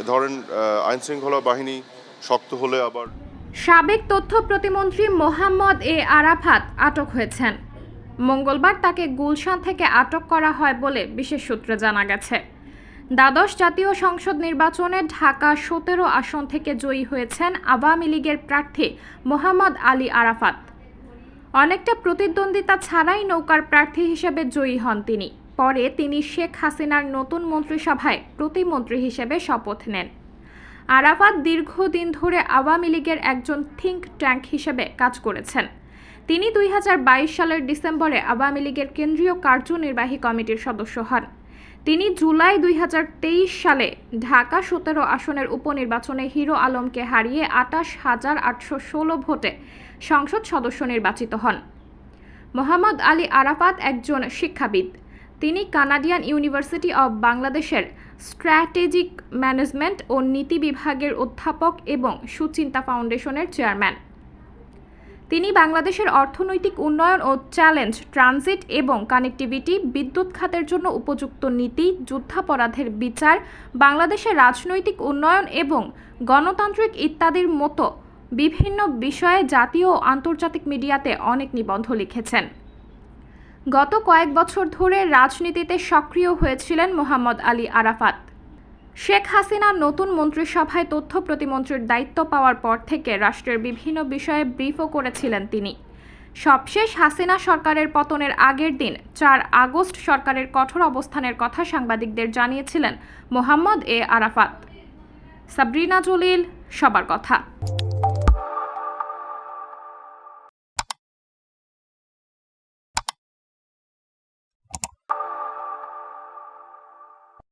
ধরেন আইনশৃঙ্খলা বাহিনী শক্ত হলে আবার। সাবেক তথ্য প্রতিমন্ত্রী মোহাম্মদ এ আরাফাত আটক হয়েছেন। মঙ্গলবার তাকে গুলশান থেকে আটক করা হয় বলে বিশেষ সূত্রে জানা গেছে। দ্বাদশ জাতীয় সংসদ নির্বাচনে ঢাকা ১৭ আসন থেকে জয়ী হয়েছেন আওয়ামী লীগের প্রার্থী মোহাম্মদ আলী আরাফাত। অনেকটা প্রতিদ্বন্দ্বিতা ছাড়াই নৌকার প্রার্থী হিসেবে জয়ী হন তিনি। পরে তিনি শেখ হাসিনার নতুন মন্ত্রিসভায় প্রতিমন্ত্রী হিসেবে শপথ নেন। আরাফাত দীর্ঘদিন ধরে আওয়ামী লীগের একজন থিঙ্ক ট্যাঙ্ক হিসেবে কাজ করেছেন। তিনি ২০২২ সালের ডিসেম্বরে আওয়ামী লীগের কেন্দ্রীয় কার্যনির্বাহী কমিটির সদস্য হন। তিনি জুলাই ২০২৩ সালে ঢাকা ১৭ আসনের উপনির্বাচনে হিরো আলমকে হারিয়ে ২৮,৮১৬ ভোটে সংসদ সদস্য নির্বাচিত হন। মোহাম্মদ আলী আরাফাত একজন শিক্ষাবিদ। তিনি কানাডিয়ান ইউনিভার্সিটি অব বাংলাদেশের স্ট্র্যাটেজিক ম্যানেজমেন্ট ও নীতি বিভাগের অধ্যাপক এবং সুচিন্তা ফাউন্ডেশনের চেয়ারম্যান। তিনি বাংলাদেশের অর্থনৈতিক উন্নয়ন ও চ্যালেঞ্জ, ট্রানজিট এবং কানেক্টিভিটি, বিদ্যুৎ খাতের জন্য উপযুক্ত নীতি, যুদ্ধাপরাধের বিচার, বাংলাদেশের রাজনৈতিক উন্নয়ন এবং গণতান্ত্রিক ইত্যাদির মতো বিভিন্ন বিষয়ে জাতীয় ও আন্তর্জাতিক মিডিয়াতে অনেক নিবন্ধ লিখেছেন। গত কয়েক বছর ধরে রাজনীতিতে সক্রিয় হয়েছিলেন মোহাম্মদ আলী আরাফাত। শেখ হাসিনার নতুন মন্ত্রিসভায় তথ্য প্রতিমন্ত্রীর দায়িত্ব পাওয়ার পর থেকে রাষ্ট্রের বিভিন্ন বিষয়ে ব্রিফও করেছিলেন তিনি। সবশেষ হাসিনা সরকারের পতনের আগের দিন ৪ আগস্ট সরকারের কঠোর অবস্থানের কথা সাংবাদিকদের জানিয়েছিলেন মোহাম্মদ এ আরাফাত। সাবরিনা জলিল, সবার কথা।